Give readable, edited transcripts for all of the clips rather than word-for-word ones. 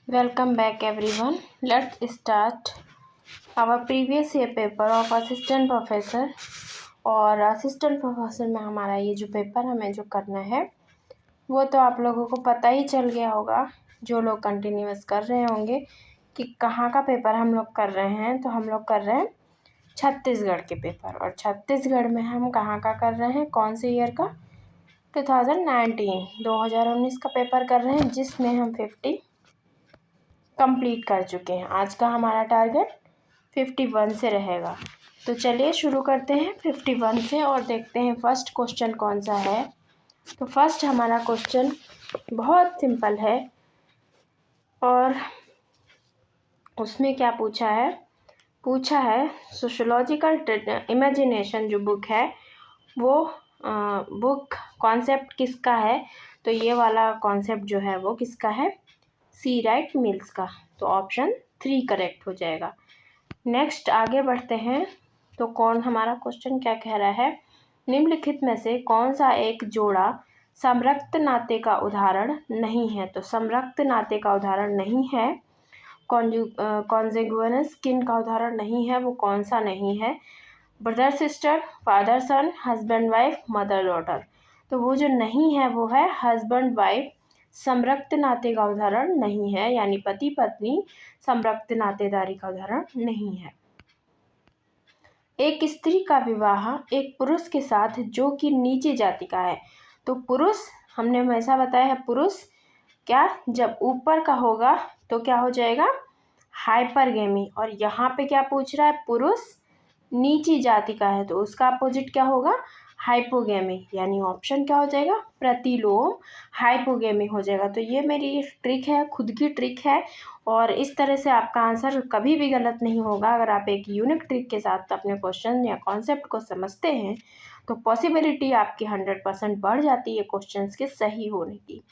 Welcome back everyone. Let's start our previous year paper of assistant professor। और assistant professor में हमारा ये जो पेपर हमें जो करना है वो तो आप लोगों को पता ही चल गया होगा, जो लोग कंटिन्यूअस कर रहे होंगे कि कहाँ का पेपर हम लोग कर रहे हैं। तो हम लोग कर रहे हैं छत्तीसगढ़ के पेपर, और छत्तीसगढ़ में हम कहाँ का कर रहे हैं, कौन से ईयर का, 2019 का पेपर कर रहे हैं, जिसमें हम 50 कंप्लीट कर चुके हैं। आज का हमारा टारगेट 51 से रहेगा। तो चलिए शुरू करते हैं 51 से और देखते हैं फर्स्ट क्वेश्चन कौन सा है। तो फर्स्ट हमारा क्वेश्चन बहुत सिंपल है और उसमें क्या पूछा है सोशोलॉजिकल इमेजिनेशन जो बुक है वो बुक कॉन्सेप्ट किसका है। तो ये वाला कॉन्सेप्ट जो है वो किसका है, सी राइट मिल्स का। तो ऑप्शन 3 करेक्ट हो जाएगा। नेक्स्ट आगे बढ़ते हैं। तो कौन हमारा क्वेश्चन क्या कह रहा है, निम्नलिखित में से कौन सा एक जोड़ा समरक्त नाते का उदाहरण नहीं है। तो समरक्त नाते का उदाहरण नहीं है, कॉन्जिगुअस किन का उदाहरण नहीं है, वो कौन सा नहीं है, ब्रदर सिस्टर, फादर सन, हस्बैंड वाइफ, मदर डॉटर। तो वो जो नहीं है वो है हस्बैंड वाइफ, समरक्त नाते का उदाहरण नहीं है, यानी पति पत्नी समरक्त नातेदारी का उदाहरण नहीं है। एक स्त्री का विवाह एक पुरुष के साथ जो कि नीची जाति का है। तो पुरुष हमने हमेशा बताया है, पुरुष क्या जब ऊपर का होगा तो क्या हो जाएगा, हाइपरगेमी। और यहाँ पे क्या पूछ रहा है, पुरुष नीची जाति का है, तो उसका अपोजिट क्या होगा, हाइपोगेमी। यानी ऑप्शन क्या हो जाएगा, प्रतिलोम हाइपोगेमी हो जाएगा। तो ये मेरी ट्रिक है, खुद की ट्रिक है, और इस तरह से आपका आंसर कभी भी गलत नहीं होगा। अगर आप एक यूनिक ट्रिक के साथ अपने क्वेश्चन या कॉन्सेप्ट को समझते हैं तो पॉसिबिलिटी आपकी 100% बढ़ जाती है क्वेश्चंस के सही होने की।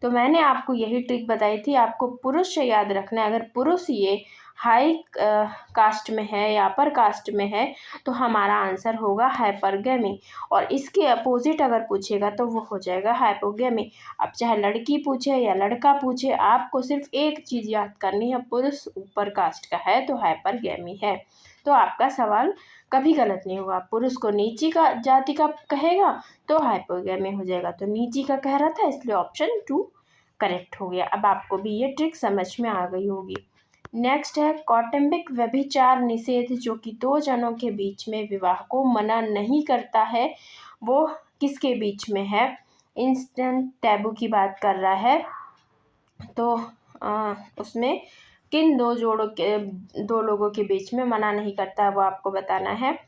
तो मैंने आपको यही ट्रिक बताई थी, आपको पुरुष से याद रखना है। अगर पुरुष ये हाई कास्ट में है या अपर कास्ट में है तो हमारा आंसर होगा हाइपरगेमी, और इसके अपोजिट अगर पूछेगा तो वो हो जाएगा हाइपोगेमी। अब चाहे लड़की पूछे या लड़का पूछे, आपको सिर्फ एक चीज़ याद करनी है, पुरुष ऊपर कास्ट का है तो हाइपरगेमी है। तो आपका सवाल कभी गलत नहीं होगा। पुरुष को नीची का जाति का कहेगा तो हाइपोगेमी हो जाएगा। तो नीची का कह रहा था, इसलिए ऑप्शन 2 करेक्ट हो गया। अब आपको भी ये ट्रिक समझ में आ गई होगी। नेक्स्ट है कौटुंबिक व्यभिचार निषेध, जो कि 2 जनों के बीच में विवाह को मना नहीं करता है, वो किसके बीच में है। इंस्टेंट टैबू की बात कर रहा है। तो उसमें किन दो लोगों के बीच में मना नहीं करता है वो आपको बताना है।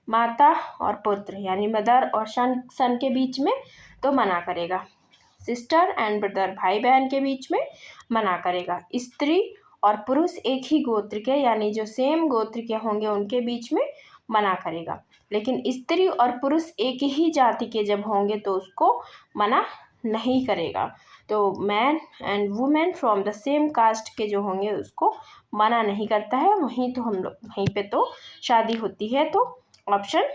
माता और पुत्र यानी मदर और सन के बीच में तो मना करेगा। सिस्टर एंड ब्रदर भाई बहन के बीच में मना करेगा। स्त्री और पुरुष एक ही गोत्र के यानी जो सेम गोत्र के होंगे उनके बीच में मना करेगा। लेकिन स्त्री और पुरुष एक ही जाति के जब होंगे तो उसको मना नहीं करेगा। तो man and women from the same caste के जो होंगे उसको मना नहीं करता है। वहीं तो हम लोग वहीं पे तो शादी होती है। तो ऑप्शन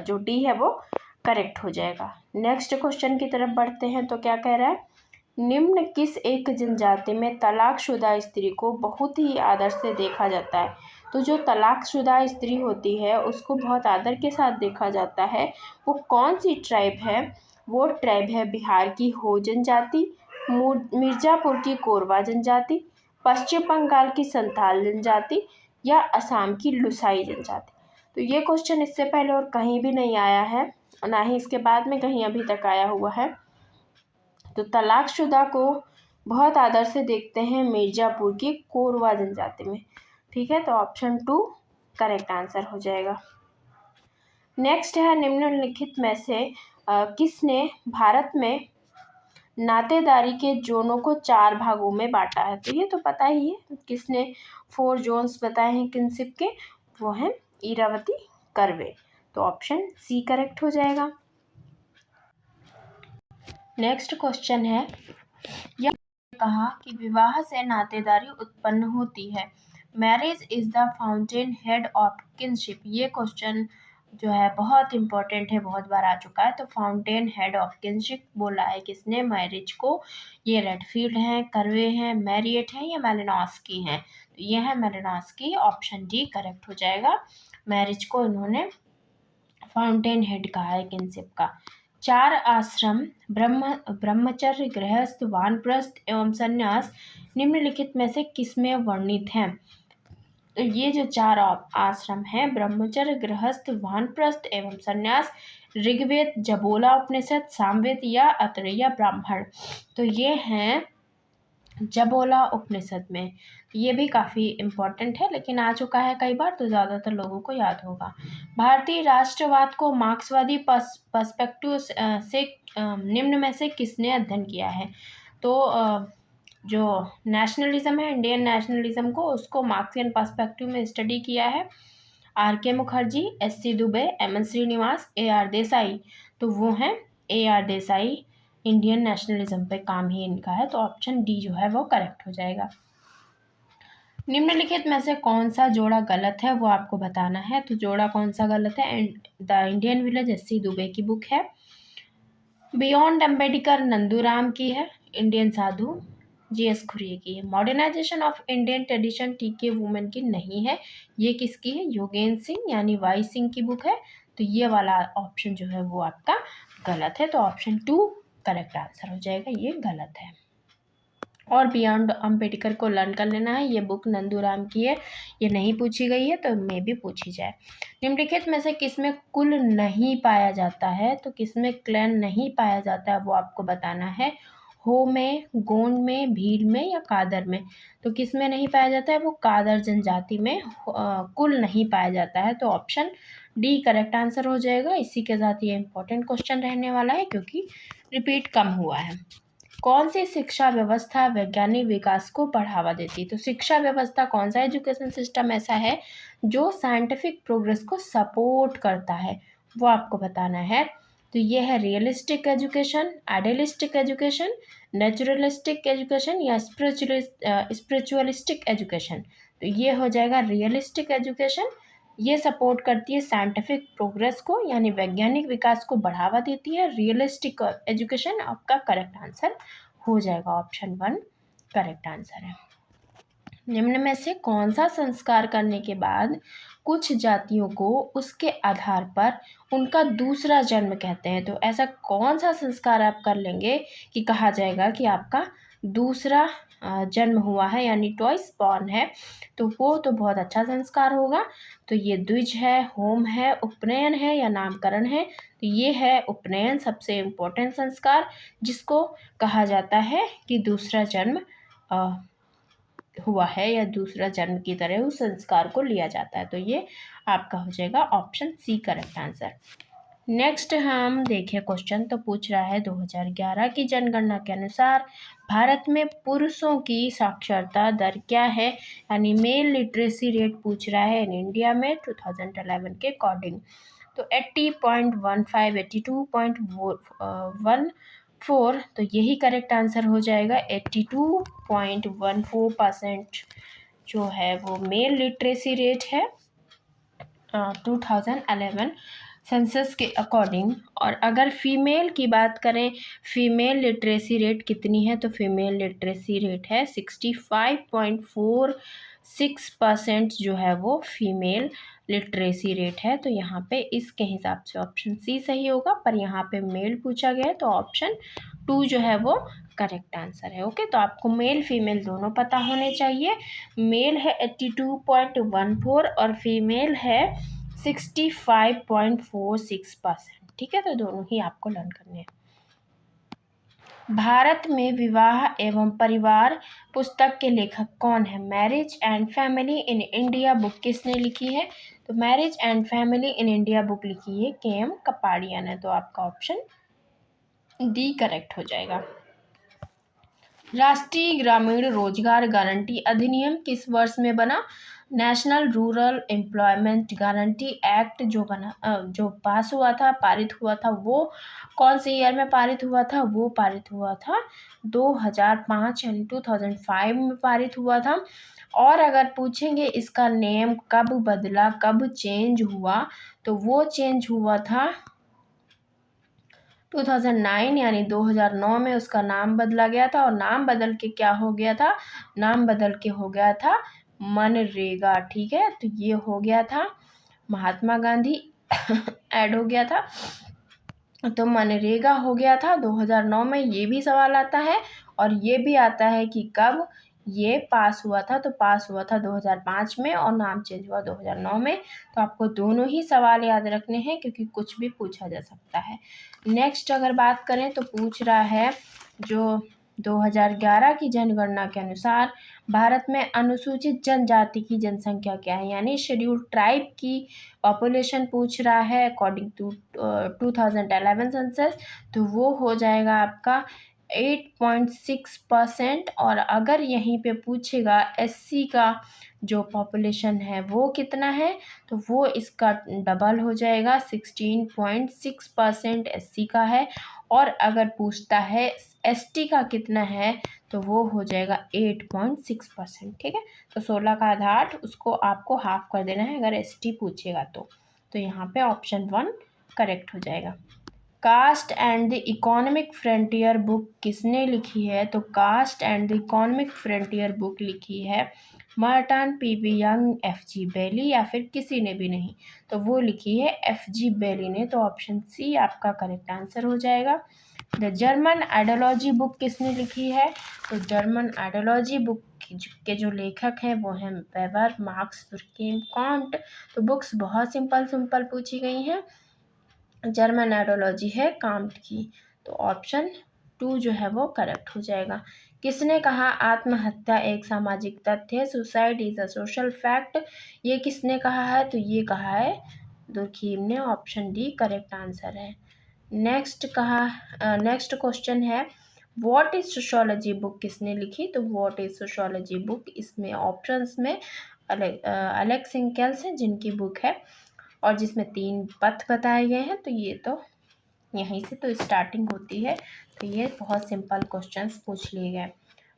जो डी है वो करेक्ट हो जाएगा। नेक्स्ट क्वेश्चन की तरफ बढ़ते हैं। तो क्या कह रहा है, निम्न किस एक जनजाति में तलाकशुदा स्त्री को बहुत ही आदर से देखा जाता है। तो जो तलाकशुदा स्त्री होती है उसको बहुत आदर के साथ देखा जाता है, वो कौन सी ट्राइब है। वो ट्राइब है बिहार की हो जनजाति, मिर्ज़ापुर की कोरवा जनजाति, पश्चिम बंगाल की संथाल जनजाति, या असम की लुसाई जनजाति। तो ये क्वेश्चन इससे पहले और कहीं भी नहीं आया है, ना ही इसके बाद में कहीं अभी तक आया हुआ है। तो तलाकशुदा को बहुत आदर से देखते हैं मिर्ज़ापुर की कोरवा जनजाति में। ठीक है, तो ऑप्शन 2 करेक्ट आंसर हो जाएगा। नेक्स्ट है निम्नलिखित में से किसने भारत में नातेदारी के जोनों को 4 भागों में बांटा है। तो ये तो पता ही है, किसने 4 जोन्स बताए हैं किनशिप के, वो हैं इरावती कर्वे। तो ऑप्शन सी करेक्ट हो जाएगा। नेक्स्ट क्वेश्चन है, यह कहा कि विवाह से नातेदारी उत्पन्न होती है। Marriage is the fountain head of kinship. ये क्वेश्चन जो है बहुत इंपॉर्टेंट है, बहुत बार आ चुका है। तो फाउंटेन हेड ऑफ किंशिप बोला है किसने? मैरिज को। ये रेडफील्ड हैं, कर्वे हैं, मैरियट हैं या मेलिनोस्की हैं? तो ये है मेलिनोस्की, ऑप्शन डी करेक्ट हो जाएगा। मैरिज को इन्होंने फाउंटेन हेड कहा है किंशिप का। 4 आश्रम ब्रह्मचर्य, गृहस्थ, वानप्रस्थ एवं संन्यास निम्नलिखित में से किसमें वर्णित हैं? तो ये जो 4 आश्रम हैं, ब्रह्मचर्य, गृहस्थ, वानप्रस्थ एवं संन्यास, ऋग्वेद, जबोला उपनिषद, सामवेद या अत्रेय ब्राह्मण। तो ये हैं जबोला उपनिषद में। ये भी काफ़ी इम्पोर्टेंट है, लेकिन आ चुका है कई बार तो ज़्यादातर लोगों को याद होगा। भारतीय राष्ट्रवाद को मार्क्सवादी पर्सपेक्टिव से निम्न में से किसने अध्ययन किया है? तो जो नेशनलिज्म है, इंडियन नेशनलिज्म को, उसको मार्क्सियन पर्सपेक्टिव में स्टडी किया है R K. Mukherjee, S C. Dubey, M N. Srinivas, A R. Desai. तो वो हैं ए.आर. देसाई। इंडियन नेशनलिज्म पे काम ही इनका है, तो ऑप्शन डी जो है वो करेक्ट हो जाएगा। निम्नलिखित में से कौन सा जोड़ा गलत है वो आपको बताना है। तो जोड़ा कौन सा गलत है? The Indian village SC. Dubey की बुक है। बियॉन्ड अम्बेडकर नंदूराम की है। इंडियन साधु जी.एस. खुरे की है। Modernisation of Indian tradition T K. Oommen की नहीं है। ये किसकी है? योगेंद्र सिंह यानी वाई सिंह की बुक है। तो ये वाला ऑप्शन जो है वो आपका गलत है, तो ऑप्शन 2 करेक्ट आंसर हो जाएगा, ये गलत है। और बियॉन्ड अम्बेडकर को लर्न कर लेना है, ये बुक नंदूराम की है, ये नहीं पूछी गई है तो मे भी पूछी जाए। निम्नलिखित में से किसमें कुल नहीं पाया जाता है? तो किसमें क्लैन नहीं पाया जाता है वो आपको बताना है। हो में, गोंड में, भील में या कादर में? तो किसमें नहीं पाया जाता है? वो कादर जनजाति में कुल नहीं पाया जाता है, तो ऑप्शन डी करेक्ट आंसर हो जाएगा। इसी के साथ ये इंपॉर्टेंट क्वेश्चन रहने वाला है क्योंकि रिपीट कम हुआ है। कौन सी शिक्षा व्यवस्था वैज्ञानिक विकास को बढ़ावा देती है? तो शिक्षा व्यवस्था कौन सा एजुकेशन सिस्टम ऐसा है जो साइंटिफिक प्रोग्रेस को सपोर्ट करता है, वो आपको बताना है। तो ये है realistic education, idealistic education, naturalistic education या स्पिरिचुअलिस्टिक एजुकेशन। तो ये हो जाएगा रियलिस्टिक एजुकेशन। ये सपोर्ट करती है साइंटिफिक प्रोग्रेस को यानी वैज्ञानिक विकास को बढ़ावा देती है। रियलिस्टिक एजुकेशन आपका करेक्ट आंसर हो जाएगा, ऑप्शन 1 करेक्ट आंसर है। निम्न में से कौन सा संस्कार करने के बाद कुछ जातियों को उसके आधार पर उनका दूसरा जन्म कहते हैं? तो ऐसा कौन सा संस्कार आप कर लेंगे कि कहा जाएगा कि आपका दूसरा जन्म हुआ है यानी ट्वाइस बॉर्न है? तो वो तो बहुत अच्छा संस्कार होगा। तो ये द्विज है, होम है, उपनयन है या नामकरण है? तो ये है उपनयन, सबसे इम्पोर्टेंट संस्कार, जिसको कहा जाता है कि दूसरा जन्म हुआ है या दूसरा जन्म की तरह उस संस्कार को लिया जाता है। तो ये आपका हो जाएगा option C correct answer. Next हम देखें क्वेश्चन, तो पूछ रहा है 2011 की जनगणना के अनुसार भारत में पुरुषों की साक्षरता दर क्या है, यानी मेल लिटरेसी रेट पूछ रहा है इन इंडिया में 2011 के अकॉर्डिंग। तो 80.15, 82.14, तो यही करेक्ट आंसर हो जाएगा। 82.14% जो है वो मेल लिटरेसी रेट है 2011 सेंसस के अकॉर्डिंग। और अगर फीमेल की बात करें, फीमेल लिटरेसी रेट कितनी है? तो फीमेल लिटरेसी रेट है 65.46% जो है वो फीमेल लिटरेसी रेट है। तो यहाँ पे इसके हिसाब से ऑप्शन सी सही होगा, पर यहाँ पे मेल पूछा गया है तो ऑप्शन 2 जो है वो करेक्ट आंसर है। ओके, तो आपको मेल फीमेल दोनों पता होने चाहिए। मेल है 82.14 और फीमेल है 65.46%। ठीक है, तो दोनों ही आपको लर्न करने हैं। भारत में विवाह एवं परिवार पुस्तक के लेखक कौन है? Marriage and family in India book किसने लिखी है? तो marriage and family in India book लिखी है के.एम. कपाड़िया ने। तो आपका ऑप्शन डी करेक्ट हो जाएगा। राष्ट्रीय ग्रामीण रोजगार गारंटी अधिनियम किस वर्ष में बना? National rural employment guarantee act जो पास हुआ था, पारित हुआ था, वो कौन से ईयर में पारित हुआ था? वो पारित हुआ था 2005 यानी 2005 में पारित हुआ था। और अगर पूछेंगे इसका नेम कब बदला, कब चेंज हुआ, तो वो चेंज हुआ था 2009 यानी 2009 में उसका नाम बदला गया था। और नाम बदल के क्या हो गया था? नाम बदल के हो गया था मनरेगा। ठीक है, तो ये हो गया था महात्मा गांधी ऐड हो गया था, तो मनरेगा हो गया था 2009 में। ये भी सवाल आता है और ये भी आता है कि कब ये पास हुआ था, तो पास हुआ था 2005 में और नाम चेंज हुआ 2009 में। तो आपको दोनों ही सवाल याद रखने हैं क्योंकि कुछ भी पूछा जा सकता है। नेक्स्ट अगर बात करें तो पूछ रहा है जो 2011 की जनगणना के अनुसार भारत में अनुसूचित जनजाति की जनसंख्या क्या है, यानी शेड्यूल्ड ट्राइब की पॉपुलेशन पूछ रहा है अकॉर्डिंग टू 2011 सेंसस। तो वो हो जाएगा आपका 8.6%। और अगर यहीं पे पूछेगा एससी का जो पॉपुलेशन है वो कितना है, तो वो इसका डबल हो जाएगा, 16.6% एससी का है। और अगर पूछता है एसटी का कितना है, तो वो हो जाएगा 8.6%। ठीक है, तो 16 का आधा 8 उसको आपको हाफ कर देना है अगर एसटी पूछेगा तो यहाँ पे ऑप्शन 1 करेक्ट हो जाएगा। Caste and the economic frontier book किसने लिखी है? तो caste and the economic frontier book लिखी है Merton P V Young, F G. Bailey या फिर किसी ने भी नहीं, तो वो लिखी है एफ.जी. बेली ने। तो ऑप्शन सी आपका करेक्ट आंसर हो जाएगा। द जर्मन आइडियोलॉजी बुक किसने लिखी है? तो जर्मन आइडियोलॉजी बुक के जो लेखक हैं वो हैं वेबर, मार्क्स, दुर्खेम, कांट। तो बुक्स बहुत सिंपल सिंपल पूछी गई हैं। जर्मन आइडियोलॉजी है कांट की, तो ऑप्शन 2 जो है वो करेक्ट हो जाएगा। किसने कहा आत्महत्या एक सामाजिक तथ्य है? Suicide is a social fact, ये किसने कहा है? तो ये कहा है दुर्खीम ने। ऑप्शन डी करेक्ट आंसर है। नेक्स्ट क्वेश्चन है व्हाट इज सोशोलॉजी बुक किसने लिखी? तो व्हाट इज सोशोलॉजी बुक, इसमें ऑप्शंस में अलेक्स इंकेल्स हैं जिनकी बुक है और जिसमें 3 पथ बताए गए हैं। तो ये तो यहीं से तो स्टार्टिंग होती है, तो ये बहुत सिंपल क्वेश्चंस पूछ लिए गए।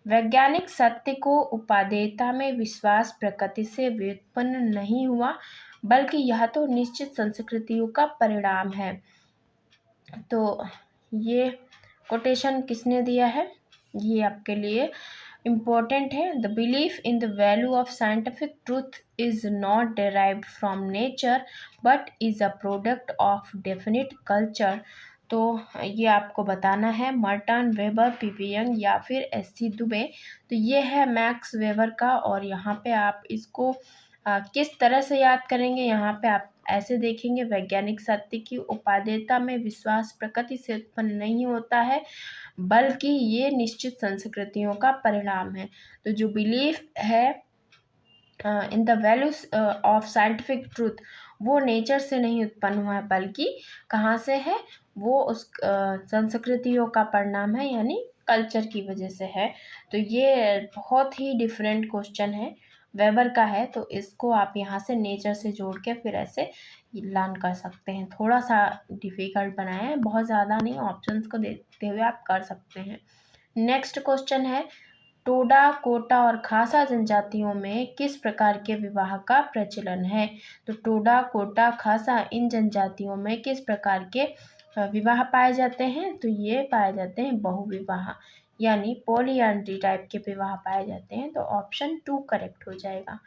वैज्ञानिक सत्य को उपादेयता में विश्वास प्रकृति से व्युत्पन्न नहीं हुआ, बल्कि यह तो निश्चित संस्कृतियों का परिणाम है। तो ये कोटेशन किसने दिया है? ये आपके लिए इम्पोर्टेंट है। The belief in the value of scientific truth is not derived from nature but is a product of definite culture. तो ये आपको बताना है मर्टन, वेबर, पीवी यंग या फिर एस.सी. दुबे। तो ये है मैक्स वेबर का। और यहाँ पे आप इसको किस तरह से याद करेंगे, यहाँ पे आप ऐसे देखेंगे वैज्ञानिक सत्य की उपादेयता में विश्वास प्रकृति से उत्पन्न नहीं होता है, बल्कि ये निश्चित संस्कृतियों का परिणाम है। तो जो बिलीफ है in the values of scientific truth, वो नेचर से नहीं उत्पन्न हुआ है, बल्कि कहाँ से है? वो उस संस्कृतियों का परिणाम है, यानी कल्चर की वजह से है। तो ये बहुत ही डिफरेंट क्वेश्चन है, वेबर का है। तो इसको आप यहाँ से नेचर से जोड़ के फिर ऐसे लर्न कर सकते हैं। थोड़ा सा डिफ़िकल्ट बनाया है, बहुत ज़्यादा नहीं, ऑप्शंस को देखते हुए आप कर सकते हैं। नेक्स्ट क्वेश्चन है टोडा, कोटा और खासा जनजातियों में किस प्रकार के विवाह का प्रचलन है? तो टोडा, कोटा, खासा इन जनजातियों में किस प्रकार के विवाह पाए जाते हैं? तो ये पाए जाते हैं बहुविवाह, यानी पॉलीएंड्री टाइप के विवाह पाए जाते हैं। तो ऑप्शन 2 करेक्ट हो जाएगा।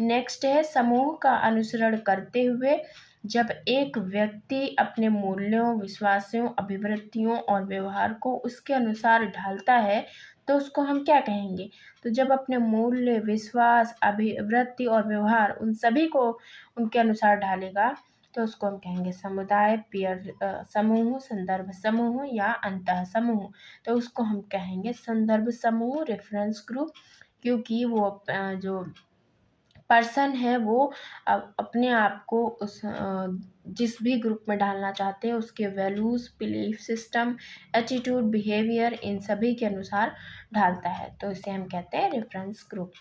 नेक्स्ट है समूह का अनुसरण करते हुए जब एक व्यक्ति अपने मूल्यों, विश्वासों, अभिवृत्तियों और व्यवहार को उसके अनुसार ढालता है तो उसको हम क्या कहेंगे? तो जब अपने मूल्य, विश्वास, अभिवृत्ति और व्यवहार उन सभी को उनके अनुसार ढालेगा तो उसको हम कहेंगे समुदाय, पीयर समूह, संदर्भ समूह या अंतः समूह। तो उसको हम कहेंगे संदर्भ समूह, रेफरेंस ग्रुप, क्योंकि वो जो पर्सन है वो अपने आप को उस जिस भी ग्रुप में डालना चाहते हैं उसके values, belief system, attitude, behaviour, इन सभी के अनुसार डालता है, तो इसे हम कहते हैं रेफरेंस ग्रुप।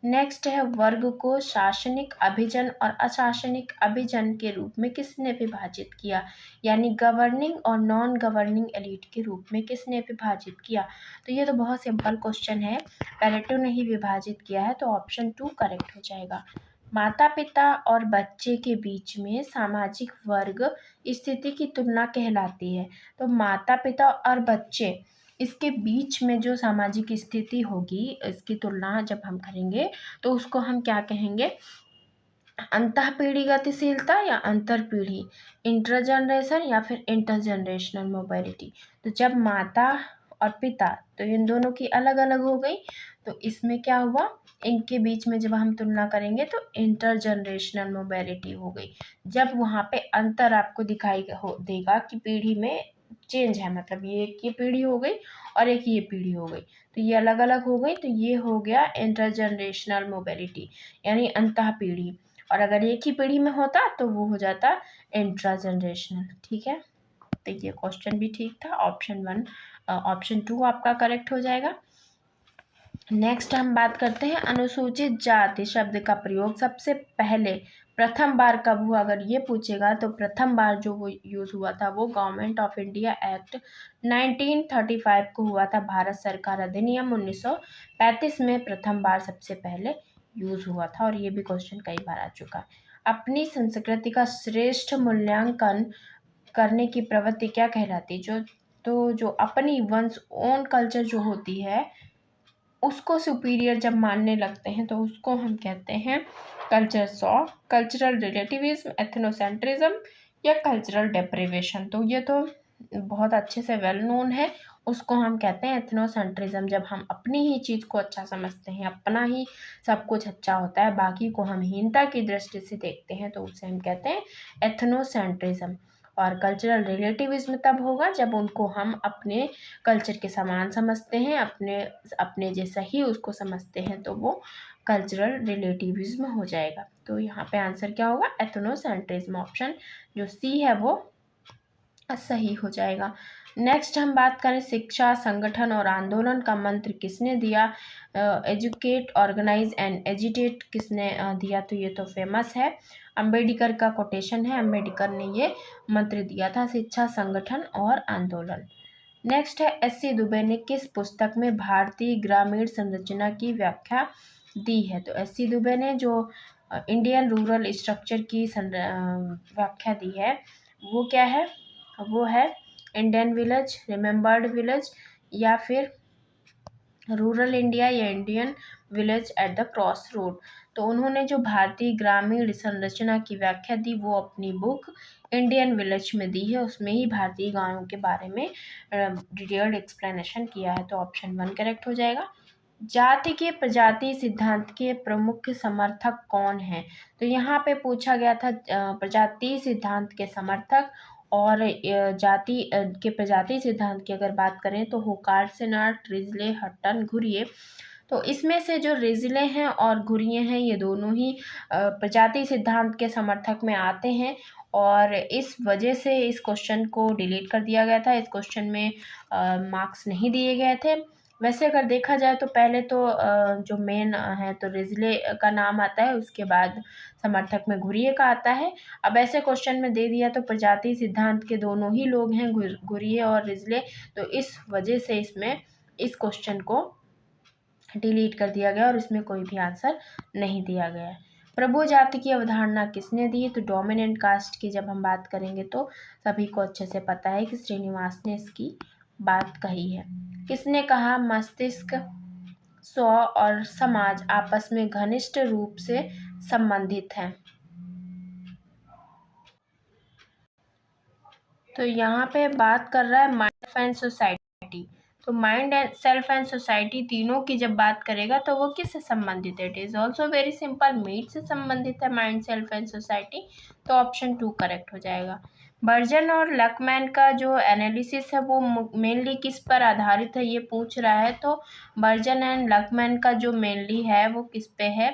नेक्स्ट है, वर्ग को शासनिक अभिजन और अशासनिक अभिजन के रूप में किसने विभाजित किया, यानी गवर्निंग और नॉन गवर्निंग एलिट के रूप में किसने विभाजित किया। तो ये तो बहुत सिंपल क्वेश्चन है, प्लेटो ने ही विभाजित किया है, तो ऑप्शन 2 करेक्ट हो जाएगा। माता पिता और बच्चे के बीच में सामाजिक वर्ग स्थिति की तुलना कहलाती है। तो माता पिता और बच्चे, इसके बीच में जो सामाजिक स्थिति होगी, इसकी तुलना जब हम करेंगे तो उसको हम क्या कहेंगे, अंतःपीढ़ी गतिशीलता या अंतरपीढ़ी, इंटरजनरेशन या फिर इंटरजनरेशनल मोबिलिटी। तो जब माता और पिता, तो इन दोनों की अलग अलग हो गई, तो इसमें क्या हुआ, इनके बीच में जब हम तुलना करेंगे तो इंटरजनरेशनल मोबिलिटी हो गई। जब वहाँ पे अंतर आपको दिखाई देगा कि पीढ़ी में चेंज है, मतलब ये एक ये पीढ़ी हो गई और एक ये पीढ़ी हो गई, तो ये अलग अलग हो गई, तो ये हो गया इंटरजनरेशनल मोबिलिटी, यानी अंतः पीढ़ी। और अगर एक ही पीढ़ी में होता तो वो हो जाता इंट्रा जनरेशनल। ठीक है, तो ये क्वेश्चन भी ठीक था, ऑप्शन 2 आपका करेक्ट हो जाएगा। नेक्स्ट हम बात करते हैं, अनुसूचित जाति शब्द का प्रयोग सबसे पहले प्रथम बार कब हुआ, अगर ये पूछेगा तो प्रथम बार जो वो यूज़ हुआ था वो गवर्नमेंट ऑफ इंडिया एक्ट 1935 को हुआ था। भारत सरकार अधिनियम 1935 में प्रथम बार सबसे पहले यूज़ हुआ था, और ये भी क्वेश्चन कई बार आ चुका है। अपनी संस्कृति का श्रेष्ठ मूल्यांकन करने की प्रवृत्ति क्या कहलाती है, जो अपनी वंश ओन कल्चर जो होती है उसको सुपीरियर जब मानने लगते हैं तो उसको हम कहते हैं culture shock, cultural relativism, ethnocentrism या कल्चरल डेप्रिवेशन। तो ये तो बहुत अच्छे से वेल नोन है, उसको हम कहते हैं एथनोसेंट्रिज्म। जब हम अपनी ही चीज़ को अच्छा समझते हैं, अपना ही सब कुछ अच्छा होता है, बाकी को हम हीनता की दृष्टि से देखते हैं, तो उसे हम कहते हैं एथनोसेंट्रिज्म। और कल्चरल रिलेटिविज्म तब होगा जब उनको हम अपने कल्चर के समान समझते हैं, अपने जैसा ही उसको समझते हैं, तो वो कल्चरल रिलेटिविज्म हो जाएगा। तो यहाँ पे आंसर क्या होगा, एथनोसेंट्रिज्म, ऑप्शन जो सी है वो सही हो जाएगा। नेक्स्ट हम बात करें, शिक्षा, संगठन और आंदोलन का मंत्र किसने दिया, एजुकेट, ऑर्गेनाइज एंड एजिटेट किसने दिया, तो ये तो फेमस है, अंबेडकर का कोटेशन है, अंबेडकर ने ये मंत्र दिया था, शिक्षा, संगठन और आंदोलन। नेक्स्ट है, एस.सी. दुबे ने किस पुस्तक में भारतीय ग्रामीण संरचना की व्याख्या दी है, तो एस.सी. दुबे ने जो इंडियन रूरल स्ट्रक्चर की व्याख्या दी है वो क्या है, वो है इंडियन विलेज, रिमेम्बर्ड विलेज, या फिर रूरल इंडिया या Indian village at the cross road. तो उन्होंने जो भारतीय ग्रामीण संरचना की व्याख्या दी वो अपनी बुक इंडियन विलेज में दी है, उसमें ही भारतीय गांवों के बारे में डिटेल्ड एक्सप्लेनेशन किया है, तो ऑप्शन 1 करेक्ट हो जाएगा। जाति के प्रजाति सिद्धांत के प्रमुख समर्थक कौन हैं, तो यहाँ पे पूछा गया था प्रजाति सिद्धांत के समर्थक, और जाति के प्रजाति सिद्धांत की अगर बात करें तो होकार्ट, सेनार्ट, रिजले, हट्टन, घुरिये। तो इसमें से जो रिजले हैं और घुरिये हैं ये दोनों ही प्रजाति सिद्धांत के समर्थक में आते हैं, और इस वजह से इस क्वेश्चन को डिलीट कर दिया गया था, इस क्वेश्चन में मार्क्स नहीं दिए गए थे। वैसे अगर देखा जाए तो पहले तो जो मेन है तो रिजले का नाम आता है, उसके बाद समर्थक में घुरिये का आता है। अब ऐसे क्वेश्चन में दे दिया तो प्रजाति सिद्धांत के दोनों ही लोग हैं, घुरिये और रिजले, तो इस वजह से इसमें इस क्वेश्चन को डिलीट कर दिया गया और इसमें कोई भी आंसर नहीं दिया गया है। प्रभु जाति की अवधारणा किसने दी है, तो डोमिनेंट कास्ट की जब हम बात करेंगे तो सभी को अच्छे से पता है कि श्रीनिवास ने इसकी बात कही है। किसने कहा मस्तिष्क, स्व और समाज आपस में घनिष्ठ रूप से संबंधित हैं, तो यहाँ पे बात कर रहा है माइंड एंड सोसाइटी। तो mind and self and society तीनों की जब बात करेगा तो वो किससे संबंधित है, it is also very simple, Mead से संबंधित है माइंड, सेल्फ एंड सोसाइटी, तो ऑप्शन 2 करेक्ट हो जाएगा। बर्जन और लकमैन का जो एनालिसिस है वो मेनली किस पर आधारित है ये पूछ रहा है, तो बर्जन एंड लकमैन का जो मेनली है वो किस पे है,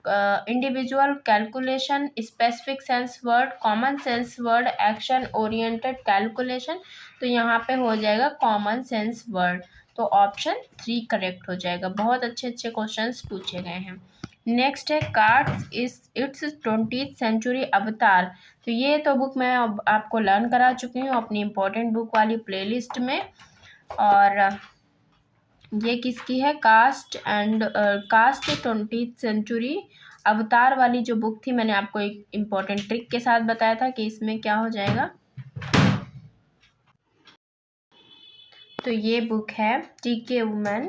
individual calculation, specific sense word, common sense word, action oriented calculation. तो यहाँ पे हो जाएगा कॉमन सेंस वर्ड। तो ऑप्शन 3 करेक्ट हो जाएगा। बहुत अच्छे अच्छे क्वेश्चंस पूछे गए हैं। नेक्स्ट है कार्ड्स इस इट्स 20th सेंचुरी अवतार। तो ये तो बुक मैं अब आपको लर्न करा चुकी हूँ अपनी इम्पोर्टेंट बुक वाली प्लेलिस्ट में। और ये किसकी है? कास्ट 20th सेंचुरी अवतार वाली जो बुक थी, मैंने आपको एक इम्पोर्टेंट ट्रिक के साथ बताया था कि इसमें क्या हो जाएगा। तो ये बुक है T K. Oommen,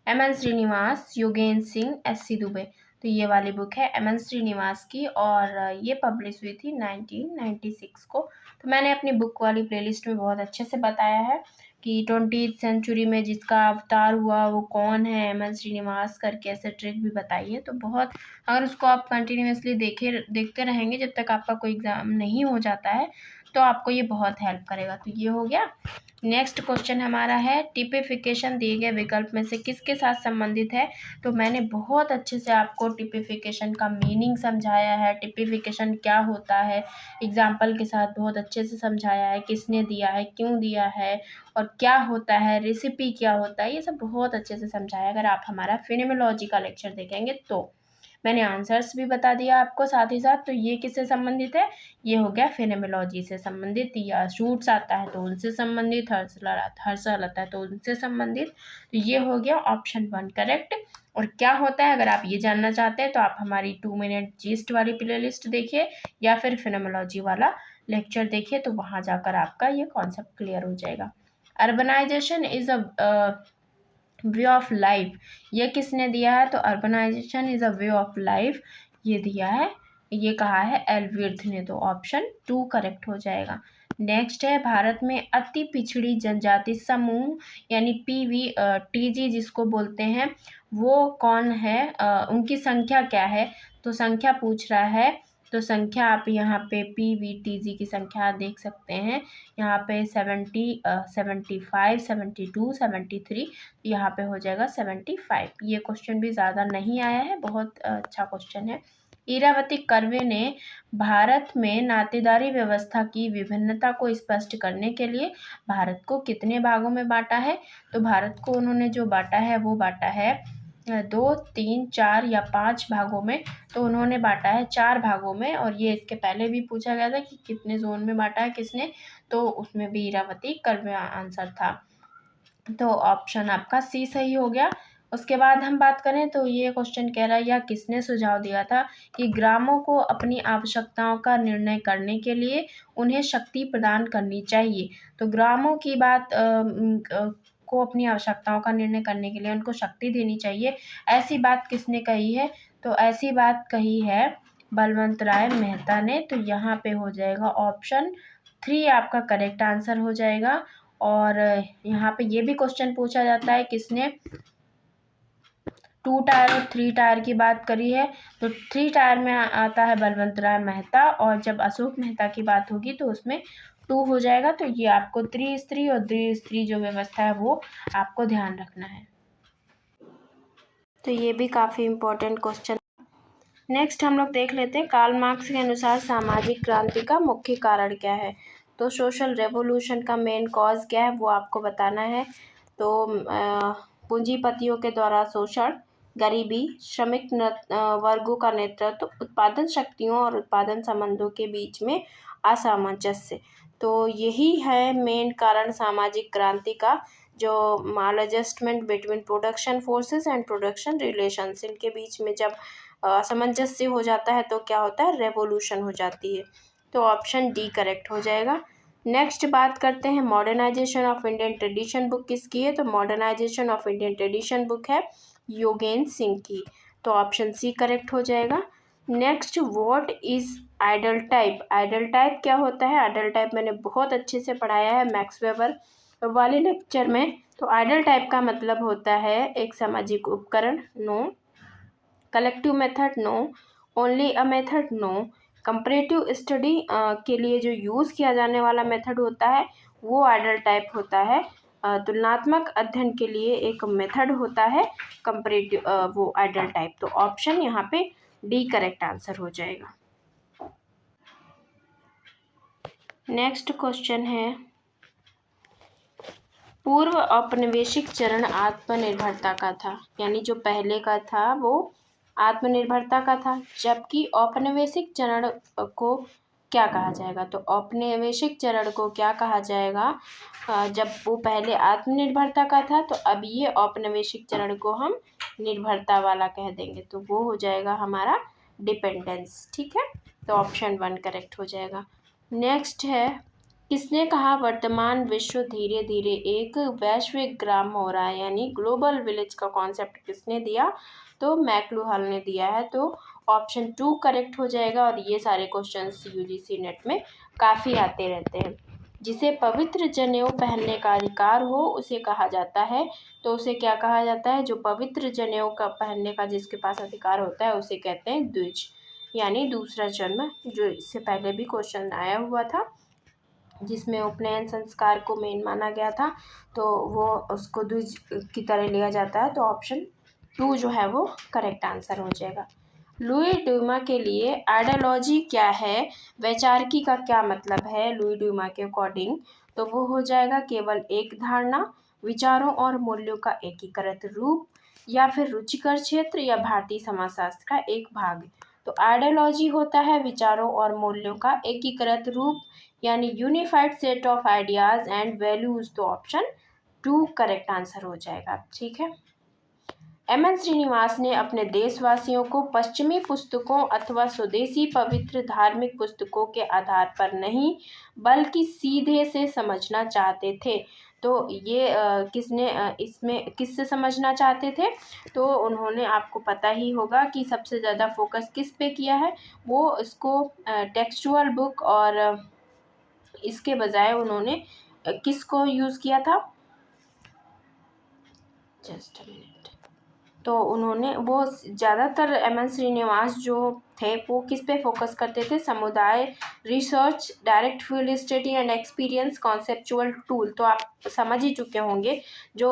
M N. Srinivas, Yogendra Singh, S C. Dubey. तो ये वाली बुक है एम.एन. श्रीनिवास की और ये पब्लिश हुई थी 1996 को। तो मैंने अपनी बुक वाली प्लेलिस्ट में बहुत अच्छे से बताया है कि 20th सेंचुरी में जिसका अवतार हुआ वो कौन है, एम.एन. श्रीनिवास करके ऐसे ट्रिक भी बताई है। तो बहुत, अगर उसको आप कंटिन्यूसली देखते रहेंगे जब तक आपका कोई एग्ज़ाम नहीं हो जाता है, तो आपको ये बहुत हेल्प करेगा। तो ये हो गया। नेक्स्ट क्वेश्चन हमारा है टिपिफिकेशन दिए गए विकल्प में से किसके साथ संबंधित है। तो मैंने बहुत अच्छे से आपको टिपिफिकेशन का मीनिंग समझाया है, टिपिफिकेशन क्या होता है, एग्जाम्पल के साथ बहुत अच्छे से समझाया है, किसने दिया है, क्यों दिया है और क्या होता है, रेसिपी क्या होता है, ये सब बहुत अच्छे से समझाया। अगर आप हमारा फिनोमेलॉजी का लेक्चर देखेंगे तो मैंने आंसर्स भी बता दिया आपको साथ ही साथ। तो ये किससे संबंधित है? ये हो गया फिनोमेलॉजी से संबंधित। या शूट्स आता है तो उनसे संबंधित, हर्षल आता है तो उनसे संबंधित। तो ये हो गया ऑप्शन 1 करेक्ट। और क्या होता है, अगर आप ये जानना चाहते हैं तो आप हमारी 2 मिनट जीस्ट वाली प्लेलिस्ट देखिए या फिर फिनोमेलॉजी वाला लेक्चर देखिए, तो वहाँ जाकर आपका ये कॉन्सेप्ट क्लियर हो जाएगा। Urbanisation is a way of life, ये किसने दिया है? तो urbanisation is a way of life, ये दिया है, ये कहा है एल्विर्थ ने। तो ऑप्शन 2 करेक्ट हो जाएगा। नेक्स्ट है भारत में अति पिछड़ी जनजाति समूह यानी टीजी जिसको बोलते हैं, वो कौन है? उनकी संख्या क्या है? तो संख्या पूछ रहा है। तो संख्या आप यहाँ पे PVTG की संख्या देख सकते हैं। यहाँ पे 70, 75, 72, 73, यहाँ पे हो जाएगा 75। ये क्वेश्चन भी ज़्यादा नहीं आया है, बहुत अच्छा क्वेश्चन है। इरावती कर्वे ने भारत में नातेदारी व्यवस्था की विभिन्नता को स्पष्ट करने के लिए भारत को कितने भागों में बांटा है? तो भारत को उन्होंने जो बांटा है वो बांटा है 2, 3, 4 या 5 भागों में। तो उन्होंने बांटा है 4 भागों में। और ये इसके पहले भी पूछा गया था कि कितने जोन में बांटा है किसने, तो उसमें भी इरावती कर्वे आंसर था। तो ऑप्शन आपका सी सही हो गया। उसके बाद हम बात करें तो ये क्वेश्चन कह रहा है यह किसने सुझाव दिया था कि ग्रामों को अपनी आवश्यकताओं का निर्णय करने के लिए उन्हें शक्ति प्रदान करनी चाहिए। तो ग्रामों की बात को अपनी आवश्यकताओं का निर्णय करने के लिए उनको शक्ति देनी चाहिए, ऐसी बात किसने कही है? तो ऐसी बात कही है बलवंत राय मेहता ने। तो यहाँ पे हो जाएगा ऑप्शन 3 आपका करेक्ट आंसर हो जाएगा। और यहाँ पे ये भी क्वेश्चन पूछा जाता है किसने 2 टायर और 3 टायर की बात करी है। तो 3 टायर में आता है बलवंत राय मेहता, और जब अशोक मेहता की बात होगी तो उसमें 2 हो जाएगा। तो ये आपको त्रिस्त्री और द्विस्त्री जो व्यवस्था है वो आपको ध्यान रखना है। तो ये भी काफ़ी इम्पोर्टेंट क्वेश्चन। नेक्स्ट हम लोग देख लेते हैं कार्ल मार्क्स के अनुसार सामाजिक क्रांति का मुख्य कारण क्या है। तो सोशल रेवोल्यूशन का मेन कॉज क्या है वो आपको बताना है। तो पूंजीपतियों के द्वारा शोषण, गरीबी, श्रमिक वर्गों का नेतृत्व, उत्पादन शक्तियों और उत्पादन संबंधों के बीच में असामंजस्य। तो यही है मेन कारण सामाजिक क्रांति का, जो maladjustment between production forces and production relations, इनके बीच में जब असमंजस्य हो जाता है तो क्या होता है? रेवोल्यूशन हो जाती है। तो ऑप्शन डी करेक्ट हो जाएगा। नेक्स्ट बात करते हैं modernisation of Indian tradition book किसकी है। तो modernisation of Indian tradition book है योगेंद्र सिंह की। तो ऑप्शन सी करेक्ट हो जाएगा। Next what is ideal type. Ideal type क्या होता है? आइडल टाइप मैंने बहुत अच्छे से पढ़ाया है मैक्स वेबर वाले लेक्चर में। तो आइडल टाइप का मतलब होता है एक सामाजिक उपकरण, no. Collective method, no. Only a method, no. Comparative study के लिए जो यूज़ किया जाने वाला मेथड होता है वो आइडल टाइप होता है। तुलनात्मक अध्ययन के लिए एक मेथड होता है कंपैरेटिव, वो आइडल टाइप। तो ऑप्शन यहाँ पे डी करेक्ट आंसर हो जाएगा। नेक्स्ट क्वेश्चन है, पूर्व औपनिवेशिक चरण आत्मनिर्भरता का था, यानी जो पहले का था वो आत्मनिर्भरता का था, जबकि औपनिवेशिक चरण को क्या कहा जाएगा? तो औपनिवेशिक चरण को क्या कहा जाएगा? जब वो पहले आत्मनिर्भरता का था तो अब ये औपनिवेशिक चरण को हम निर्भरता वाला कह देंगे, तो वो हो जाएगा हमारा डिपेंडेंस। ठीक है, तो ऑप्शन 1 करेक्ट हो जाएगा। नेक्स्ट है, किसने कहा वर्तमान विश्व धीरे धीरे एक वैश्विक ग्राम हो रहा है, यानी ग्लोबल विलेज का कॉन्सेप्ट किसने दिया? तो मैक्लूहाल ने दिया है, तो ऑप्शन 2 करेक्ट हो जाएगा। और ये सारे क्वेश्चंस यूजीसी नेट में काफ़ी आते रहते हैं। जिसे पवित्र जनेऊ पहनने का अधिकार हो उसे कहा जाता है, तो उसे क्या कहा जाता है? जो पवित्र जनेऊ का पहनने का जिसके पास अधिकार होता है उसे कहते हैं द्विज, यानी दूसरा जन्म, जो इससे पहले भी क्वेश्चन आया हुआ था जिसमें उपनयन संस्कार को मेन माना गया था, तो वो उसको द्विज की तरह लिया जाता है, तो ऑप्शन 2 जो है वो करेक्ट आंसर हो जाएगा। लुई ड्यूमा के लिए आइडियोलॉजी क्या है, वैचारिकी का क्या मतलब है लुई ड्यूमा के अकॉर्डिंग? तो वो हो जाएगा केवल एक धारणा, विचारों और मूल्यों का एकीकृत रूप, या फिर रुचिकर क्षेत्र, या भारतीय समाजशास्त्र का एक भाग। तो आइडियोलॉजी होता है विचारों और मूल्यों का एकीकृत रूप, यानी unified set of ideas and values, तो ऑप्शन 2 करेक्ट आंसर हो जाएगा। ठीक है, एम.एन. श्रीनिवास ने अपने देशवासियों को पश्चिमी पुस्तकों अथवा स्वदेशी पवित्र धार्मिक पुस्तकों के आधार पर नहीं बल्कि सीधे से समझना चाहते थे। तो ये इसमें किससे समझना चाहते थे? तो उन्होंने, आपको पता ही होगा कि सबसे ज़्यादा फोकस किस पे किया है, वो इसको टेक्सचुअल बुक, और इसके बजाय उन्होंने किसको यूज़ किया था? Just a minute. तो उन्होंने वो ज़्यादातर एम.एन. श्रीनिवास जो थे वो किस पे फोकस करते थे? समुदाय research, direct field study and experience conceptual tool. तो आप समझ ही चुके होंगे, जो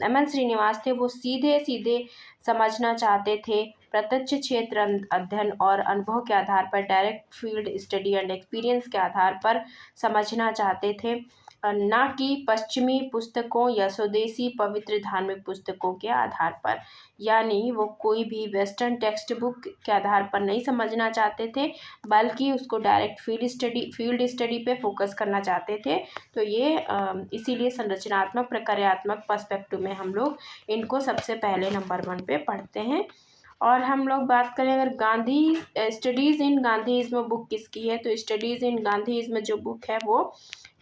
एम.एन. श्रीनिवास थे वो सीधे सीधे समझना चाहते थे, प्रत्यक्ष क्षेत्र अध्ययन और अनुभव के आधार पर, direct field study and experience के आधार पर समझना चाहते थे, ना कि पश्चिमी पुस्तकों या स्वदेशी पवित्र धार्मिक पुस्तकों के आधार पर। यानी वो कोई भी वेस्टर्न टेक्स्ट बुक के आधार पर नहीं समझना चाहते थे, बल्कि उसको डायरेक्ट फील्ड स्टडी पे फोकस करना चाहते थे। तो ये इसीलिए संरचनात्मक प्रक्रियात्मक पर्सपेक्टिव में हम लोग इनको सबसे पहले नंबर 1 पे पढ़ते हैं। और हम लोग बात करें अगर गांधी स्टडीज़ इन गांधीइज्म बुक किसकी है, तो स्टडीज़ इन गांधीइज्म जो बुक है वो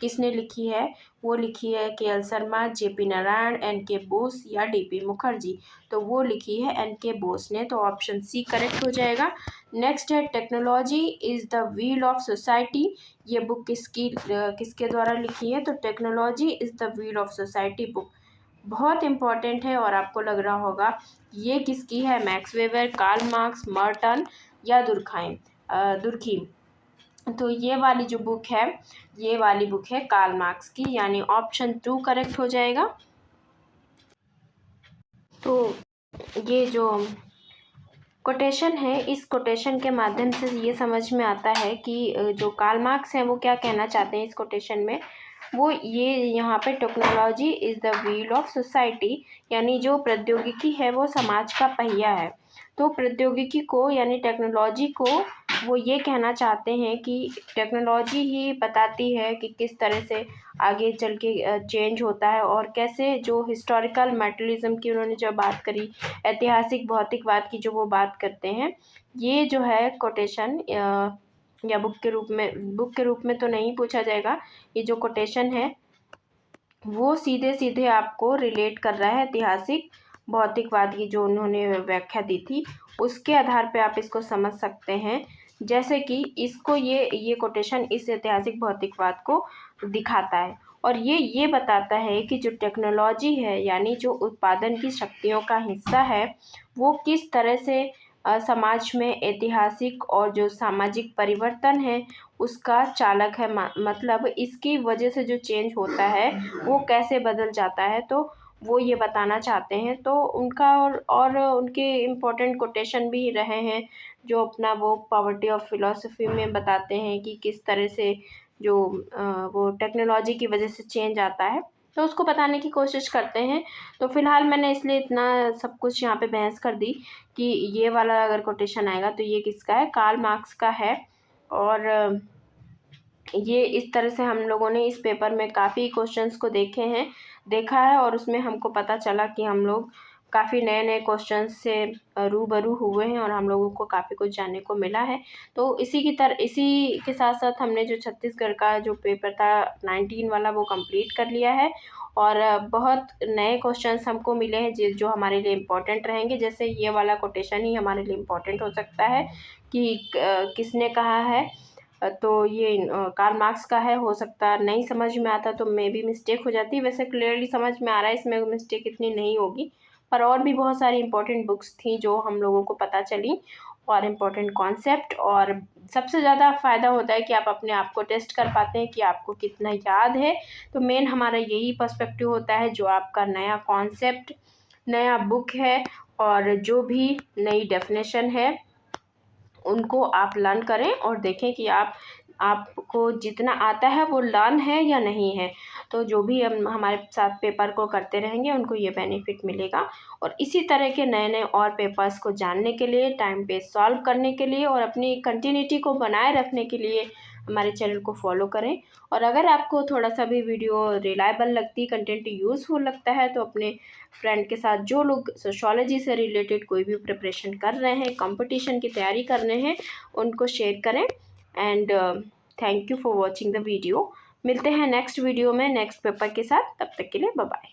किसने लिखी है? वो लिखी है K L. Sharma, J P. Narayan, N K. Bose या डी.पी. मुखर्जी। तो वो लिखी है एन.के. बोस ने, तो ऑप्शन सी करेक्ट हो जाएगा। नेक्स्ट है, technology is the wheel of society. ये बुक किसके द्वारा लिखी है? तो technology is the wheel of society book बहुत इंपॉर्टेंट है, और आपको लग रहा होगा ये किसकी है? Max Weber, Karl Marx, Merton या दुर्खीम। तो ये वाली जो बुक है, ये वाली बुक है कार्ल मार्क्स की, यानी ऑप्शन 2 करेक्ट हो जाएगा। तो ये जो कोटेशन है, इस कोटेशन के माध्यम से ये समझ में आता है कि जो कार्ल मार्क्स हैं वो क्या कहना चाहते हैं इस कोटेशन में। वो ये यहाँ पे technology is the wheel of society, यानी जो प्रौद्योगिकी है वो समाज का पहिया है। तो प्रौद्योगिकी को, यानी टेक्नोलॉजी को, वो ये कहना चाहते हैं कि टेक्नोलॉजी ही बताती है कि किस तरह से आगे चल के चेंज होता है, और कैसे जो हिस्टोरिकल मटेरियलिज्म की उन्होंने जो बात करी, ऐतिहासिक भौतिकवाद की जो वो बात करते हैं, ये जो है कोटेशन या बुक के रूप में तो नहीं पूछा जाएगा। ये जो कोटेशन है वो सीधे सीधे आपको रिलेट कर रहा है ऐतिहासिक भौतिकवाद की जो उन्होंने व्याख्या दी थी, उसके आधार पे आप इसको समझ सकते हैं। जैसे कि इसको ये कोटेशन इस ऐतिहासिक भौतिकवाद को दिखाता है, और ये बताता है कि जो टेक्नोलॉजी है, यानी जो उत्पादन की शक्तियों का हिस्सा है, वो किस तरह से समाज में ऐतिहासिक और जो सामाजिक परिवर्तन है उसका चालक है। मतलब इसकी वजह से जो चेंज होता है वो कैसे बदल जाता है, तो वो ये बताना चाहते हैं। तो उनका और उनके इम्पोर्टेंट कोटेशन भी रहे हैं जो अपना वो पॉवर्टी ऑफ फिलॉसफी में बताते हैं कि किस तरह से जो वो टेक्नोलॉजी की वजह से चेंज आता है, तो उसको बताने की कोशिश करते हैं। तो फ़िलहाल मैंने इसलिए इतना सब कुछ यहाँ पे बहस कर दी कि ये वाला अगर कोटेशन आएगा तो ये किसका है, कार्ल मार्क्स का है। और ये इस तरह से हम लोगों ने इस पेपर में काफ़ी क्वेश्चंस को देखा है और उसमें हमको पता चला कि हम लोग काफ़ी नए क्वेश्चंस से रूबरू हुए हैं और हम लोगों को काफ़ी कुछ जानने को मिला है। तो इसी के साथ-साथ हमने जो छत्तीसगढ़ का जो पेपर था 19 वाला वो कंप्लीट कर लिया है और बहुत नए क्वेश्चंस हमको मिले हैं जो हमारे लिए इम्पोर्टेंट रहेंगे। जैसे ये वाला कोटेशन ही हमारे लिए इम्पोर्टेंट हो सकता है कि किसने कहा है। तो ये कार्ल मार्क्स का है, हो सकता है नहीं समझ में आता तो मे बी मिस्टेक हो जाती। वैसे क्लियरली समझ में आ रहा है, इसमें मिस्टेक इतनी नहीं होगी। पर और भी बहुत सारी इम्पोर्टेंट बुक्स थी जो हम लोगों को पता चली और इम्पोर्टेंट कॉन्सेप्ट। और सबसे ज़्यादा फ़ायदा होता है कि आप अपने आप को टेस्ट कर पाते हैं कि आपको कितना याद है। तो मेन हमारा यही पर्सपेक्टिव होता है, जो आपका नया कॉन्सेप्ट, नया बुक है और जो भी नई डेफिनेशन है उनको आप लर्न करें और देखें कि आपको जितना आता है वो लर्न है या नहीं है। तो जो भी हम हमारे साथ पेपर को करते रहेंगे उनको ये बेनिफिट मिलेगा। और इसी तरह के नए और पेपर्स को जानने के लिए, टाइम पे सॉल्व करने के लिए और अपनी कंटिन्यूटी को बनाए रखने के लिए हमारे चैनल को फॉलो करें। और अगर आपको थोड़ा सा भी वीडियो रिलायबल लगती, कंटेंट यूज़फुल लगता है तो अपने फ्रेंड के साथ, जो लोग सोशियोलॉजी से रिलेटेड कोई भी प्रिपरेशन कर रहे हैं, कंपटीशन की तैयारी कर रहे हैं, उनको शेयर करें। And thank you for watching the video. मिलते हैं नेक्स्ट वीडियो में नेक्स्ट पेपर के साथ, तब तक के लिए बाय बाय।